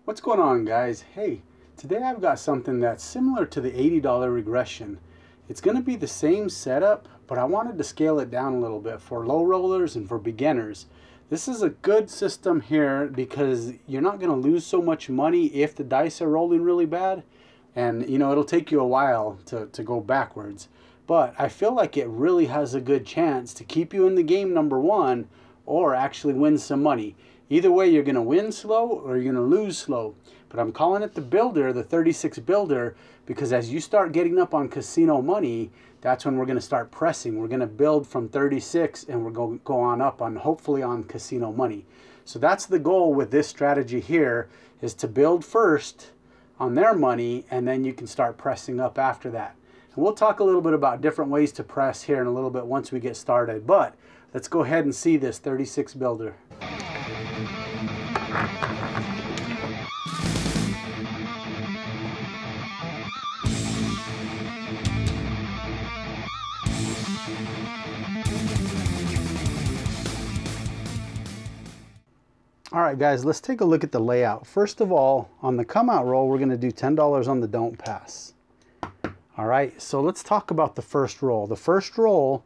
What's going on, guys? Hey, today I've got something that's similar to the $80 regression. It's going to be the same setup, but I wanted to scale it down a little bit for low rollers and for beginners. This is a good system here because you're not going to lose so much money if the dice are rolling really bad. And you know, it'll take you a while to go backwards. But I feel like it really has a good chance to keep you in the game, number one, or actually win some money. Either way, you're going to win slow or you're going to lose slow. But I'm calling it the builder, the 36 builder, because as you start getting up on casino money, that's when we're going to start pressing. We're going to build from 36 and we're going to go on up on, hopefully, on casino money. So that's the goal with this strategy here, is to build first on their money, and then you can start pressing up after that. And we'll talk a little bit about different ways to press here in a little bit once we get started. But let's go ahead and see this 36 builder. All right, guys, let's take a look at the layout. First of all, on the come out roll, we're going to do $10 on the don't pass. All right, so let's talk about the first roll. The first roll,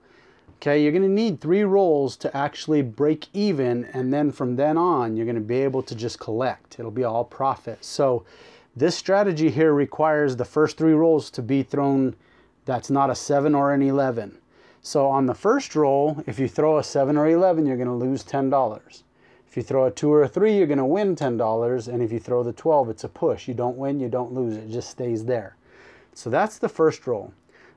okay, you're going to need 3 rolls to actually break even, and then from then on, you're going to be able to just collect. It'll be all profit. So this strategy here requires the first 3 rolls to be thrown that's not a 7 or an 11. So on the first roll, if you throw a 7 or 11, you're going to lose $10. If you throw a 2 or a 3, you're going to win $10. And if you throw the 12, it's a push. You don't win, you don't lose. It just stays there. So that's the first roll.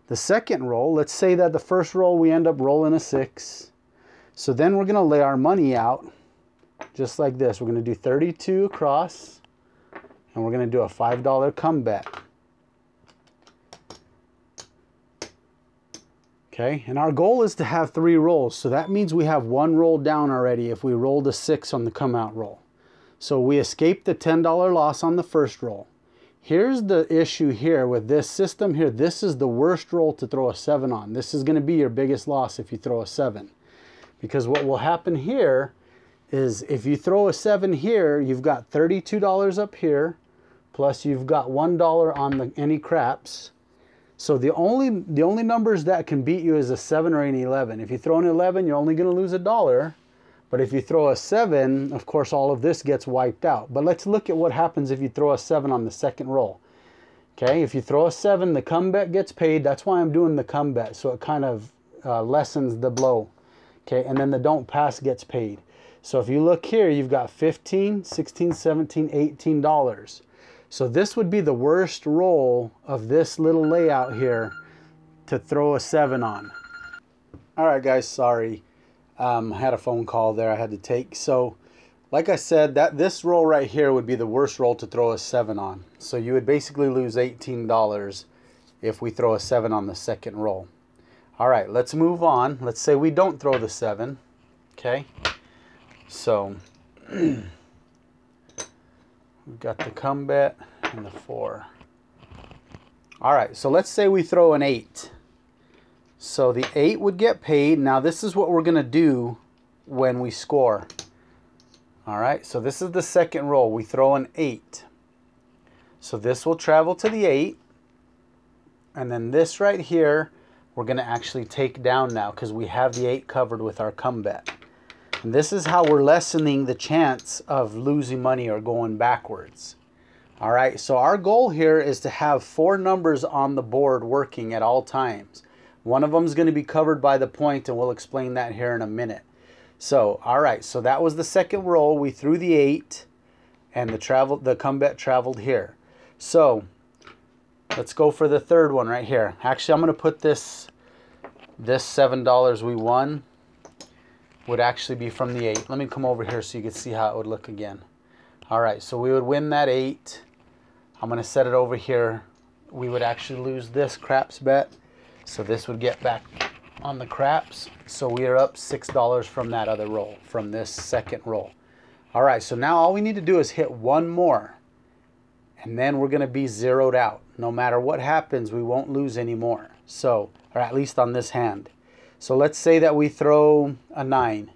The second roll, let's say that the first roll we end up rolling a 6. So then we're going to lay our money out just like this. We're going to do 32 across, and we're going to do a $5 come bet. Okay, and our goal is to have 3 rolls. So that means we have 1 roll down already if we rolled a 6 on the come out roll. So we escaped the $10 loss on the first roll. Here's the issue here with this system here. This is the worst roll to throw a 7 on. This is going to be your biggest loss if you throw a 7. Because what will happen here is if you throw a 7 here, you've got $32 up here, plus you've got $1 on any craps. So the only numbers that can beat you is a 7 or an 11. If you throw an 11, you're only going to lose $1. But if you throw a 7, of course, all of this gets wiped out. But let's look at what happens if you throw a 7 on the second roll. Okay, if you throw a 7, the come bet gets paid. That's why I'm doing the come bet, so it kind of lessens the blow. Okay, and then the don't pass gets paid. So if you look here, you've got $15, $16, $17, $18. So this would be the worst roll of this little layout here to throw a 7 on. All right, guys, sorry. I had a phone call there I had to take. So like I said, this roll right here would be the worst roll to throw a 7 on. So you would basically lose $18 if we throw a 7 on the second roll. All right, let's move on. Let's say we don't throw the 7. Okay, so we've got the come bet and the 4. All right, so let's say we throw an 8. So the 8 would get paid. Now this is what we're going to do when we score. All right, so this is the second roll. We throw an 8. So this will travel to the 8. And then this right here, we're going to actually take down now because we have the 8 covered with our come bet. And this is how we're lessening the chance of losing money or going backwards. All right, so our goal here is to have 4 numbers on the board working at all times. One of them is going to be covered by the point, and we'll explain that here in a minute. So, all right, so that was the second roll. We threw the 8, and the come bet traveled here. So let's go for the third one right here. Actually, I'm going to put this $7 we won would actually be from the 8. Let me come over here so you can see how it would look again. All right, so we would win that 8. I'm going to set it over here. We would actually lose this craps bet. So this would get back on the craps. So we are up $6 from that other roll, from this second roll. All right, so now all we need to do is hit 1 more. And then we're going to be zeroed out. No matter what happens, we won't lose anymore. So, or at least on this hand. So let's say that we throw a 9.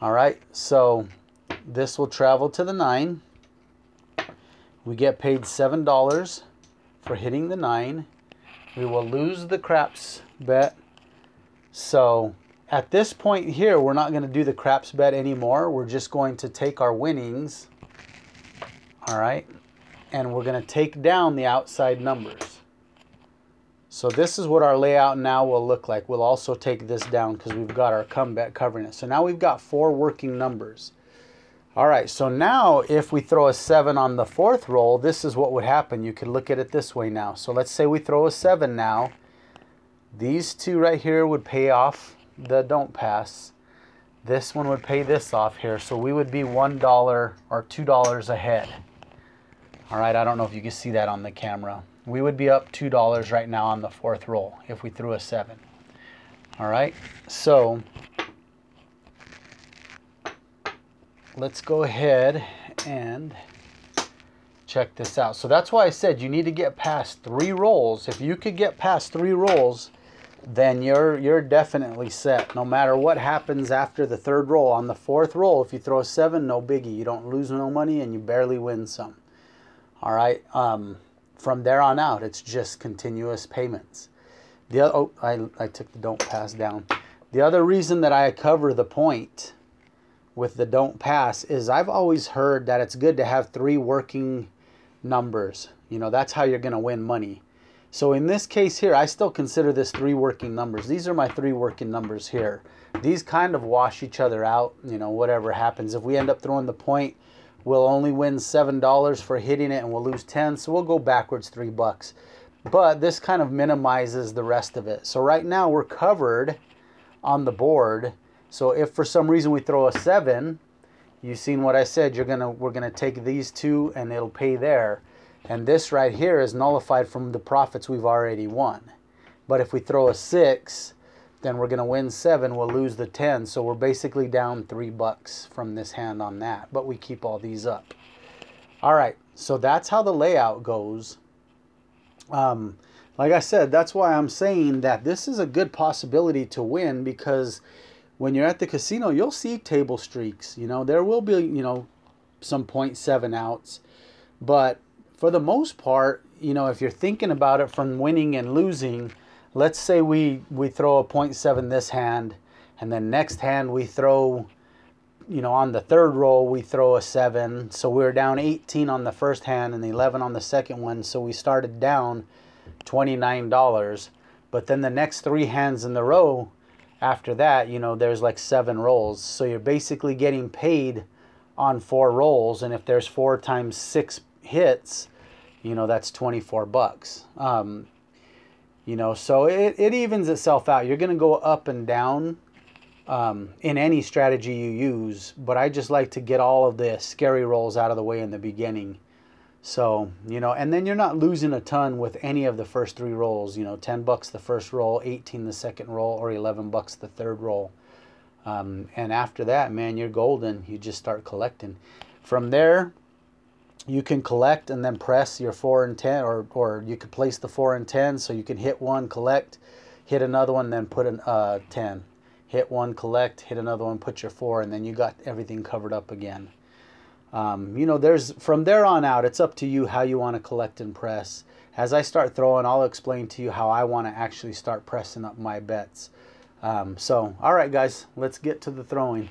All right, so this will travel to the 9. We get paid $7 for hitting the 9. We will lose the craps bet. So at this point here, we're not going to do the craps bet anymore. We're just going to take our winnings, all right, and we're going to take down the outside numbers. So this is what our layout now will look like. We'll also take this down because we've got our come bet covering it. So now we've got 4 working numbers. All right, so now if we throw a 7 on the 4th roll, this is what would happen. You could look at it this way now. So let's say we throw a 7 now. These 2 right here would pay off the don't pass. This one would pay this off here. So we would be $1 or $2 ahead. All right, I don't know if you can see that on the camera. We would be up $2 right now on the 4th roll if we threw a 7. All right, so let's go ahead and check this out. So that's why I said you need to get past 3 rolls. If you could get past 3 rolls, then you're definitely set. No matter what happens after the 3rd roll. On the 4th roll, if you throw a 7, no biggie. You don't lose no money and you barely win some. All right. From there on out, it's just continuous payments. I took the don't pass down. The other reason that I cover the point with the don't pass is I've always heard that it's good to have 3 working numbers. You know, that's how you're going to win money. So in this case here, I still consider this 3 working numbers. These are my 3 working numbers here. These kind of wash each other out, you know, whatever happens. If we end up throwing the point, we'll only win $7 for hitting it and we'll lose 10, so we'll go backwards $3. But this kind of minimizes the rest of it. So right now we're covered on the board. So if for some reason we throw a 7, you've seen what I said, we're gonna take these 2 and it'll pay there. And this right here is nullified from the profits we've already won. But if we throw a 6, then we're gonna win 7, we'll lose the 10. So we're basically down $3 from this hand on that, but we keep all these up. All right, so that's how the layout goes. Like I said, that's why I'm saying that this is a good possibility to win, because when you're at the casino, you'll see table streaks. You know, there will be, you know, some 0.7 outs. But for the most part, you know, if you're thinking about it from winning and losing, let's say we throw a 0.7 this hand, and then next hand we throw, you know, on the 3rd roll we throw a 7. So we were down 18 on the first hand and 11 on the second one. So we started down $29. But then the next 3 hands in the row after that, you know, there's like 7 rolls. So you're basically getting paid on 4 rolls. And if there's 4 times 6 hits, you know, that's $24. You know, so it evens itself out. You're going to go up and down in any strategy you use, but I just like to get all of the scary rolls out of the way in the beginning. So, you know, and then you're not losing a ton with any of the first 3 rolls. You know, $10 the first roll, 18 the second roll, or $11 the 3rd roll. And after that, man, you're golden. You just start collecting. From there, you can collect and then press your 4 and 10, or you could place the 4 and 10, so you can hit one, collect, hit another one, then put an 10. Hit one, collect, hit another one, put your 4, and then you got everything covered up again. You know, from there on out, it's up to you how you want to collect and press. As I start throwing, I'll explain to you how I want to actually start pressing up my bets. So, all right, guys, let's get to the throwing.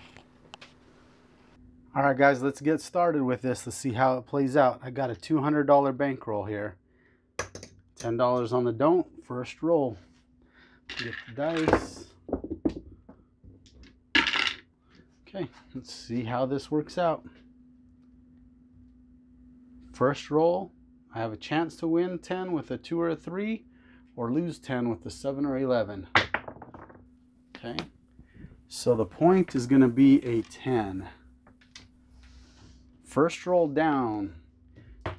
All right, guys, let's get started with this. Let's see how it plays out. I got a $200 bankroll here. $10 on the don't, first roll. Get the dice. Okay, let's see how this works out. First roll, I have a chance to win 10 with a 2 or a 3, or lose 10 with a 7 or 11. Okay, so the point is going to be a 10. First roll down,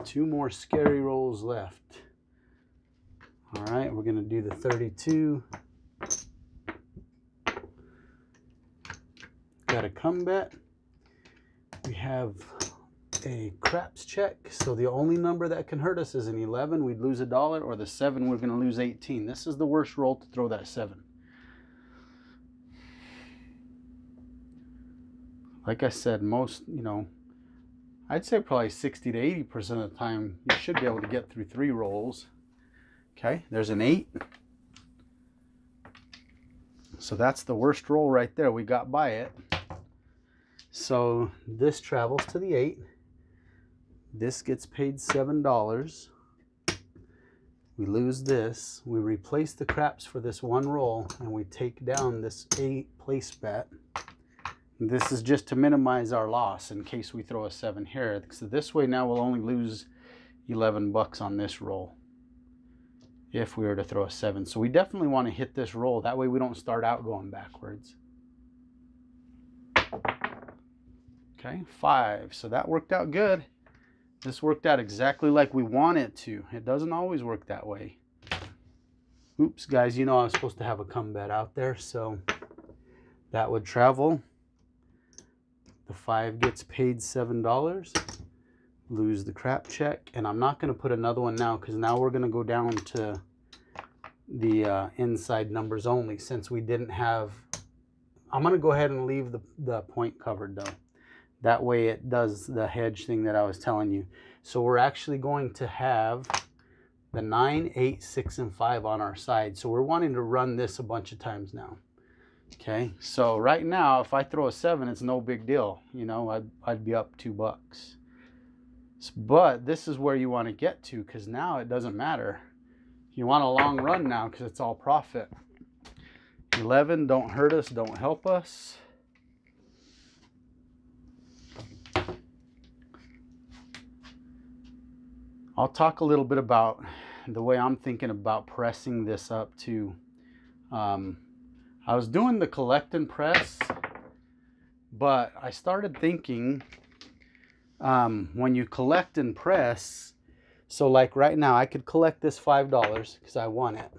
2 more scary rolls left. All right, we're going to do the 32. Got a come bet. We have a craps check, so the only number that can hurt us is an 11. We'd lose $1, or the 7, we're going to lose 18. This is the worst roll to throw that 7. Like I said, most, you know, I'd say probably 60 to 80% of the time, you should be able to get through 3 rolls. Okay, there's an 8. So that's the worst roll right there. We got by it. So this travels to the 8. This gets paid $7. We lose this. We replace the craps for this 1 roll, and we take down this 8 place bet. This is just to minimize our loss in case we throw a 7 here. So this way now we'll only lose 11 bucks on this roll if we were to throw a 7. So we definitely want to hit this roll. That way we don't start out going backwards. Okay, 5. So that worked out good. This worked out exactly like we want it to. It doesn't always work that way. Oops, guys, you know I was supposed to have a come bet out there, so that would travel. The 5 gets paid $7. Lose the crap check, and I'm not going to put another one now because now we're going to go down to the inside numbers only since we didn't have. I'm going to go ahead and leave the point covered though. That way it does the hedge thing that I was telling you. So we're actually going to have the 9, 8, 6, and 5 on our side. So we're wanting to run this a bunch of times now. Okay, so right now if I throw a 7, it's no big deal. You know, I'd be up $2. But this is where you want to get to, because now it doesn't matter. You want a long run now because it's all profit. 11, don't hurt us, don't help us. I'll talk a little bit about the way I'm thinking about pressing this up too. I was doing the collect and press, but I started thinking when you collect and press, so like right now I could collect this $5 because I won it,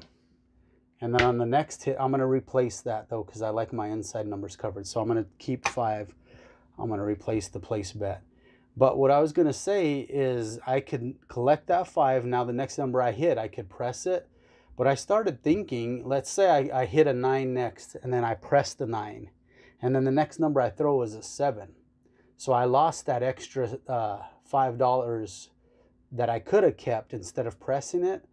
and then on the next hit I'm going to replace that though because I like my inside numbers covered, so I'm going to keep 5. I'm going to replace the place bet. But what I was going to say is I could collect that 5. Now the next number I hit, I could press it, but I started thinking, let's say I hit a 9 next and then I press the 9, and then the next number I throw is a 7. So I lost that extra $5 that I could have kept instead of pressing it.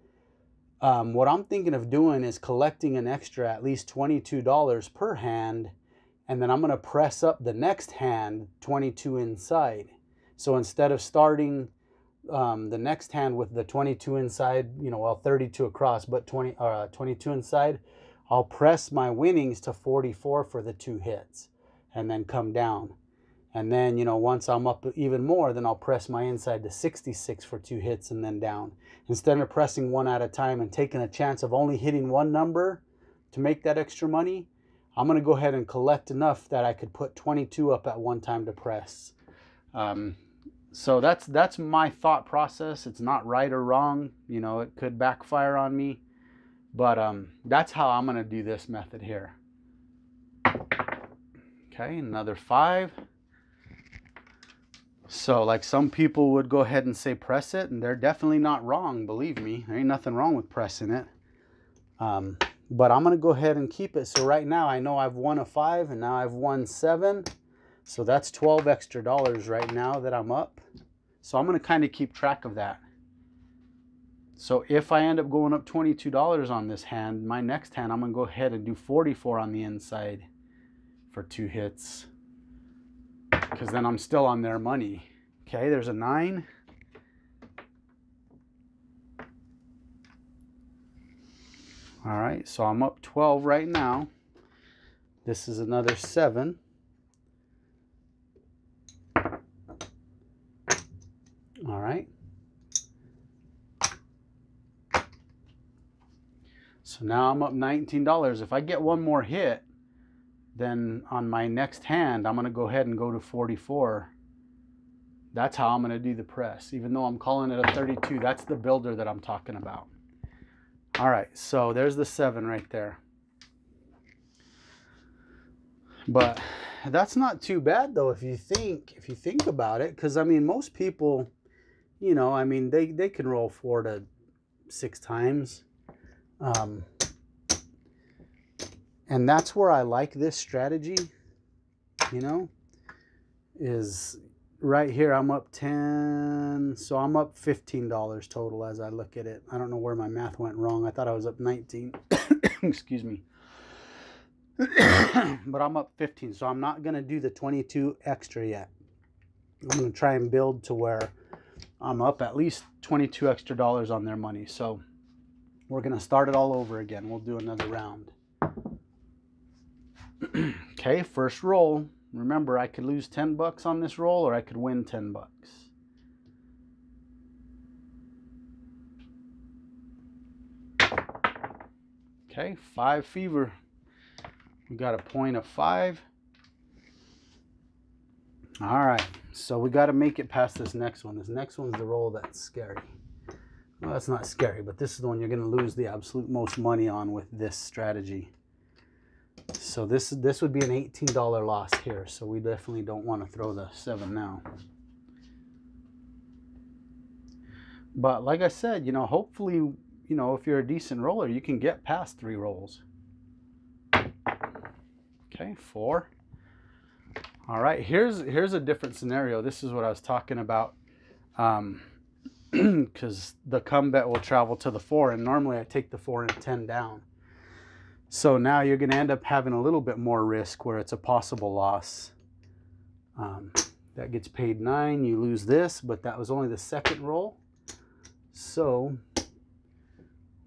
What I'm thinking of doing is collecting an extra at least $22 per hand, and then I'm going to press up the next hand 22 inside. So instead of starting the next hand with the 22 inside, you know, well 32 across, but 22 inside, I'll press my winnings to 44 for the 2 hits and then come down. And then, you know, once I'm up even more, then I'll press my inside to 66 for 2 hits and then down. Instead of pressing one at a time and taking a chance of only hitting one number to make that extra money, I'm going to go ahead and collect enough that I could put 22 up at one time to press. So that's my thought process. It's not right or wrong. You know, it could backfire on me. But that's how I'm going to do this method here. Okay, another 5. So like some people would go ahead and say press it, and they're definitely not wrong, believe me. There ain't nothing wrong with pressing it. But I'm going to go ahead and keep it. So right now I know I've won a 5 and now I've won 7. So that's $12 extra right now that I'm up. So I'm going to kind of keep track of that. So if I end up going up $22 on this hand, my next hand I'm going to go ahead and do 44 on the inside for 2 hits. Because then I'm still on their money. Okay, there's a 9. All right, so I'm up 12 right now. This is another 7. All right. So now I'm up $19. If I get one more hit, then on my next hand, I'm going to go ahead and go to 44. That's how I'm going to do the press. Even though I'm calling it a 32, that's the builder that I'm talking about. All right, so there's the 7 right there. But that's not too bad though if you think about it, because I mean most people, you know, I mean they can roll 4 to 6 times. And that's where I like this strategy, you know, is right here, I'm up 10, so I'm up $15 total as I look at it. I don't know where my math went wrong. I thought I was up 19. Excuse me. But I'm up 15, so I'm not going to do the 22 extra yet. I'm going to try and build to where I'm up at least 22 extra dollars on their money. So we're going to start it all over again. We'll do another round. Okay, first roll. Remember, I could lose 10 bucks on this roll, or I could win 10 bucks. Okay, 5 fever. We got a point of 5. All right, so we got to make it past this next one. This next one's the roll that's scary. Well, that's not scary, but this is the one you're going to lose the absolute most money on with this strategy. So this would be an $18 loss here, so we definitely don't want to throw the 7 now. But like I said, you know, hopefully, you know, if you're a decent roller, you can get past 3 rolls. Okay, 4. All right, here's a different scenario. This is what I was talking about, because the come bet will travel to the 4, and normally I take the 4 and 10 down. So now you're going to end up having a little bit more risk where it's a possible loss. That gets paid 9. You lose this, but that was only the second roll. So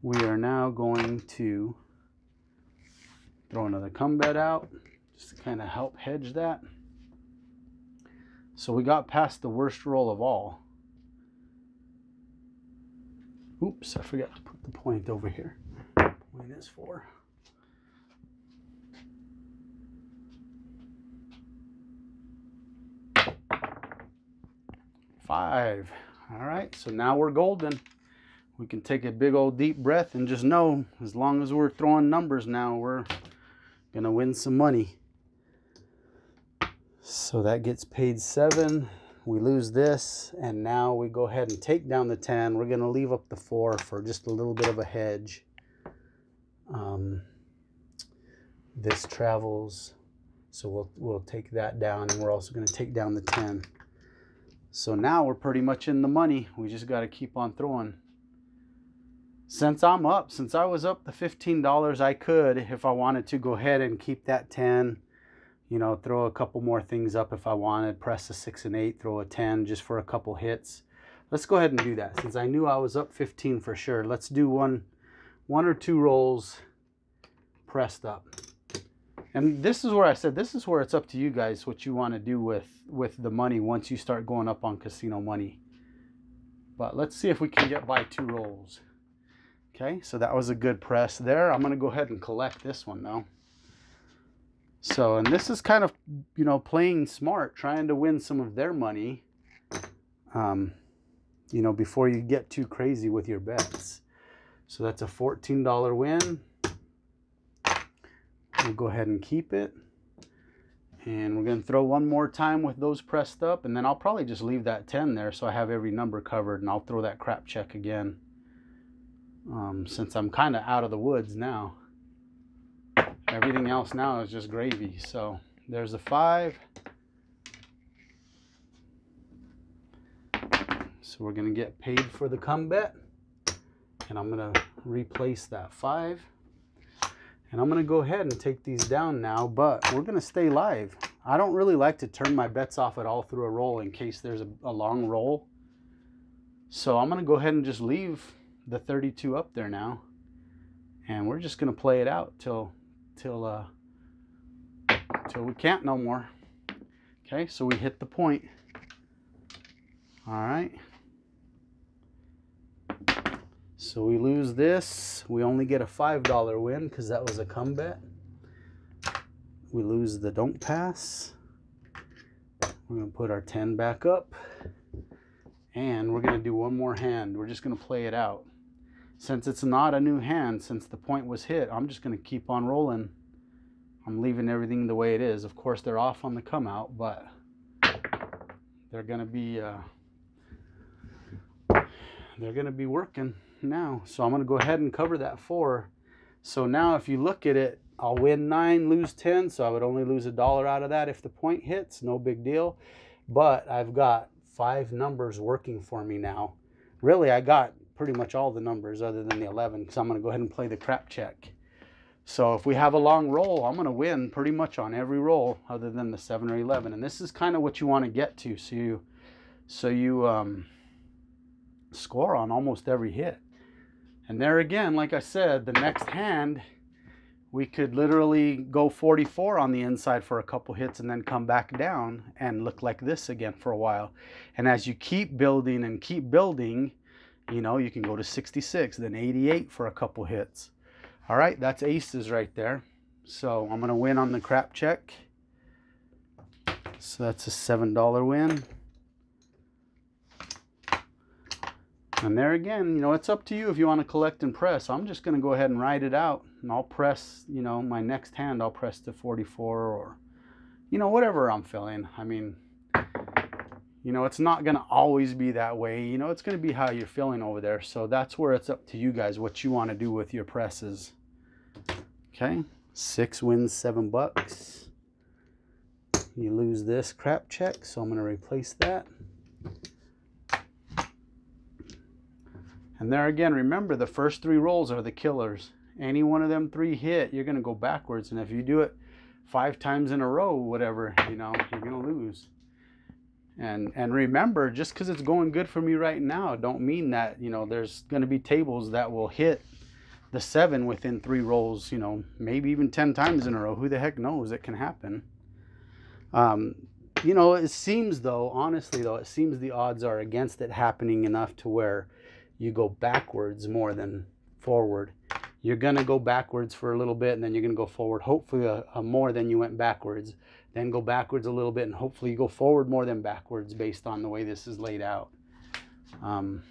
we are now going to throw another come bet out just to kind of help hedge that. So we got past the worst roll of all. Oops, I forgot to put the point over here. Point is 4. 5. All right, so now we're golden. We can take a big old deep breath and just know, as long as we're throwing numbers now, we're gonna win some money. So that gets paid 7. We lose this, and now we go ahead and take down the 10. We're gonna leave up the 4 for just a little bit of a hedge. This travels, so we'll take that down, and we're also gonna take down the 10. So now we're pretty much in the money. We just got to keep on throwing. Since I was up the $15, I could, if I wanted to, go ahead and keep that 10. You know, throw a couple more things up if I wanted. Press a 6 and 8, throw a 10 just for a couple hits. Let's go ahead and do that. Since I knew I was up 15 for sure, let's do one or 2 rolls pressed up. And this is where I said, this is where it's up to you guys what you want to do with the money once you start going up on casino money. But let's see if we can get by 2 rolls. Okay, so that was a good press there. I'm going to go ahead and collect this one though. So, and this is kind of, you know, playing smart, trying to win some of their money, you know, before you get too crazy with your bets. So that's a $14 win. We'll go ahead and keep it. And we're going to throw one more time with those pressed up, and then I'll probably just leave that 10 there so I have every number covered, and I'll throw that crap check again. Since I'm kind of out of the woods now. Everything else now is just gravy. So there's a 5. So we're going to get paid for the come bet. And I'm going to replace that 5. And I'm going to go ahead and take these down now, but we're going to stay live. I don't really like to turn my bets off at all through a roll in case there's a long roll. So I'm going to go ahead and just leave the 32 up there now. And we're just going to play it out till we can't no more. Okay, so we hit the point. All right. So we lose this. We only get a $5 win because that was a come bet. We lose the don't pass. We're going to put our 10 back up. And we're going to do one more hand. We're just going to play it out. Since it's not a new hand, since the point was hit, I'm just going to keep on rolling. I'm leaving everything the way it is. Of course, they're off on the come out, but they're going to be working now. So I'm going to go ahead and cover that 4. So now if you look at it, I'll win 9, lose 10. So I would only lose $1 out of that if the point hits. No big deal. but I've got 5 numbers working for me now. Really, I got pretty much all the numbers other than the 11, because I'm going to go ahead and play the crap check. So if we have a long roll, I'm going to win pretty much on every roll other than the 7 or 11. And this is kind of what you want to get to, so you score on almost every hit. And there again, like I said, the next hand, we could literally go 44 on the inside for a couple hits and then come back down and look like this again for a while. And as you keep building and keep building, you know, you can go to 66, then 88 for a couple hits. All right, that's aces right there. So I'm going to win on the crap check. So that's a $7 win. And there again, you know, it's up to you if you want to collect and press. I'm just going to go ahead and ride it out. And I'll press, you know, my next hand, I'll press to 44 or, you know, whatever I'm feeling. I mean, you know, it's not going to always be that way. You know, it's going to be how you're feeling over there. So that's where it's up to you guys, what you want to do with your presses. Okay, 6 wins, $7. You lose this crap check, so I'm going to replace that. And there again, remember, the first 3 rolls are the killers. Any one of them 3 hit, you're going to go backwards. And if you do it 5 times in a row, whatever, you know, you're going to lose. And remember, just because it's going good for me right now, don't mean that, you know, there's going to be tables that will hit the 7 within 3 rolls, you know, maybe even 10 times in a row. Who the heck knows? It can happen. You know, it seems though, honestly though, it seems the odds are against it happening enough to where you go backwards more than forward. You're going to go backwards for a little bit, and then you're going to go forward, hopefully more than you went backwards. Then go backwards a little bit, and hopefully you go forward more than backwards based on the way this is laid out. You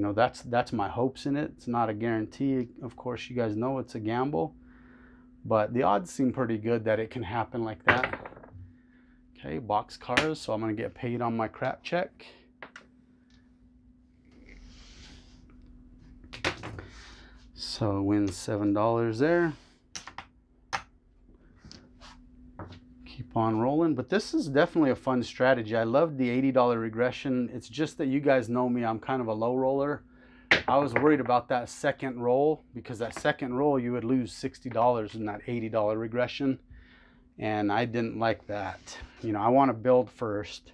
know, that's my hopes in it. It's not a guarantee. Of course, you guys know it's a gamble, but the odds seem pretty good that it can happen like that. Okay, box cars, so I'm going to get paid on my crap check. So win $7 there. Keep on rolling, but this is definitely a fun strategy. I love the $80 regression. It's just that you guys know me, I'm kind of a low roller. I was worried about that second roll, because that second roll you would lose $60 in that $80 regression, and I didn't like that. You know, I want to build first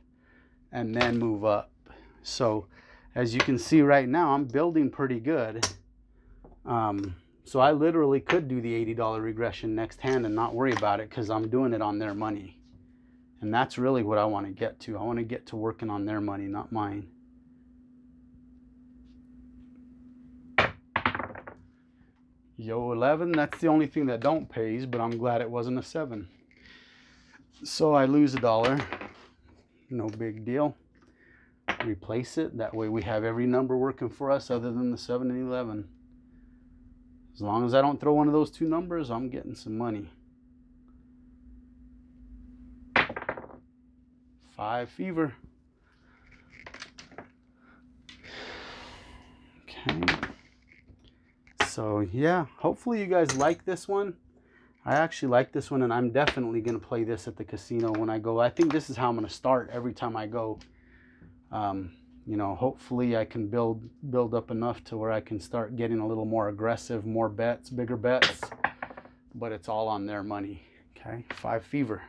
and then move up. So as you can see right now, I'm building pretty good. So I literally could do the $80 regression next hand and not worry about it, because I'm doing it on their money. And that's really what I want to get to. I want to get to working on their money, not mine. Yo, 11, that's the only thing that don't pays, but I'm glad it wasn't a 7. So I lose $1. No big deal. Replace it. That way we have every number working for us other than the 7 and 11. As long as I don't throw one of those 2 numbers, I'm getting some money. 5 fever. Okay. So yeah, hopefully you guys like this one. I actually like this one, and I'm definitely going to play this at the casino when I go. I think this is how I'm going to start every time I go. You know, hopefully I can build up enough to where I can start getting a little more aggressive, more bets, bigger bets, but it's all on their money. Okay, 5 fever.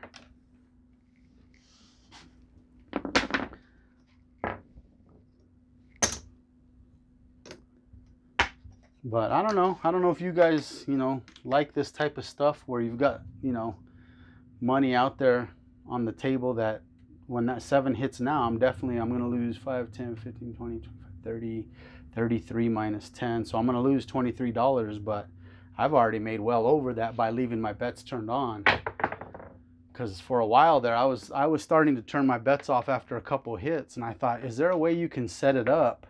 But I don't know if you guys, you know, like this type of stuff where you've got, you know, money out there on the table that when that 7 hits now, I'm going to lose 5, 10, 15, 20, 25, 30, 33 minus 10. So I'm going to lose $23, but I've already made well over that by leaving my bets turned on. Because for a while there, I was starting to turn my bets off after a couple hits, and I thought, is there a way you can set it up,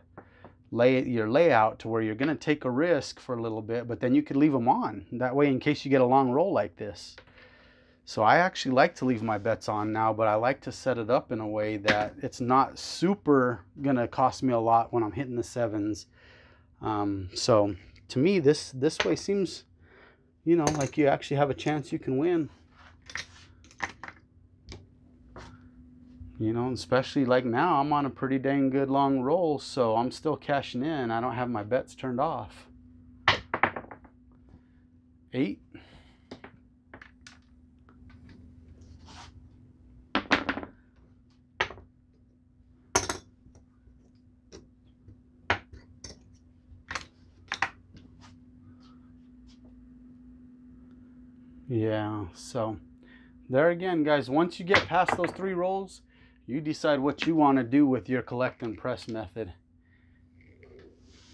your layout to where you're going to take a risk for a little bit, but then you could leave them on. That way, in case you get a long roll like this. So I actually like to leave my bets on now, but I like to set it up in a way that it's not super going to cost me a lot when I'm hitting the 7s. So to me, this way seems, you know, like you actually have a chance you can win. You know, especially like now, I'm on a pretty dang good long roll, so I'm still cashing in. I don't have my bets turned off. 8. Yeah, so there again, guys, once you get past those 3 rolls, you decide what you want to do with your collect and press method.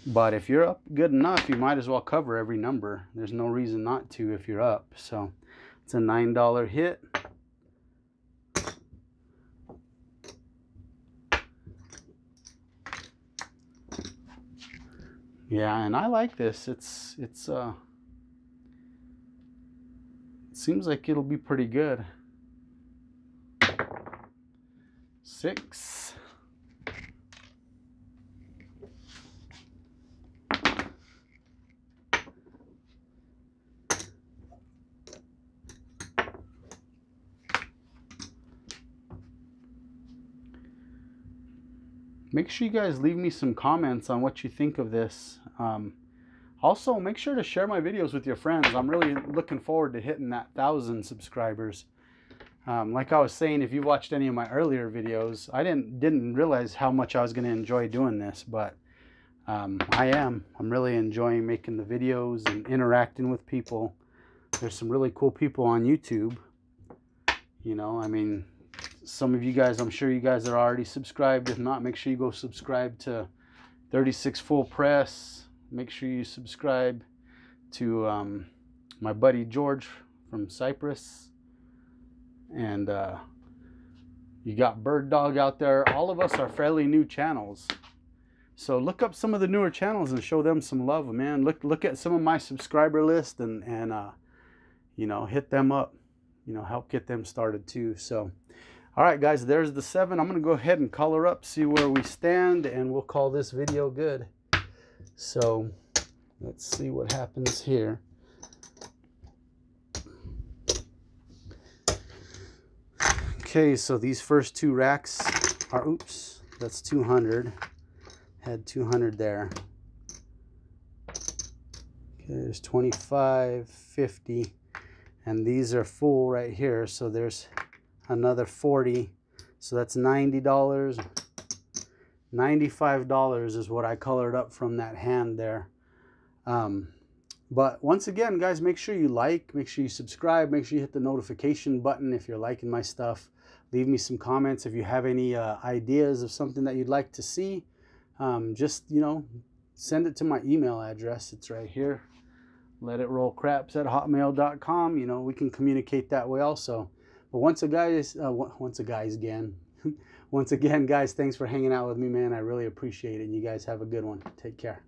But if you're up good enough, you might as well cover every number. There's no reason not to if you're up. So it's a $9 hit. Yeah, and I like this. It seems like it'll be pretty good. 6. Make sure you guys leave me some comments on what you think of this. Also, make sure to share my videos with your friends. I'm really looking forward to hitting that 1,000 subscribers. Like I was saying, if you've watched any of my earlier videos, I didn't realize how much I was going to enjoy doing this, but I'm really enjoying making the videos and interacting with people. There's some really cool people on YouTube. You know, I mean, some of you guys, I'm sure you guys are already subscribed. If not, make sure you go subscribe to 36 Full Press. Make sure you subscribe to my buddy George from Cyprus. And you got Bird Dog out there. All of us are fairly new channels. So look up some of the newer channels and show them some love, man. Look at some of my subscriber list and you know, hit them up. You know, help get them started too. So, all right, guys, there's the 7. I'm going to go ahead and color up, see where we stand, and we'll call this video good. So let's see what happens here. Okay, so these first 2 racks are, oops, that's 200. Had 200 there. Okay, there's 25, 50, and these are full right here. So there's another 40. So that's $90. $95 is what I colored up from that hand there. But once again, guys, make sure you like, make sure you subscribe, make sure you hit the notification button if you're liking my stuff. Leave me some comments if you have any ideas of something that you'd like to see. Just, you know, send it to my email address. It's right here. letitrollcraps@hotmail.com. You know, we can communicate that way also. But once again, guys, thanks for hanging out with me, man. I really appreciate it. You guys have a good one. Take care.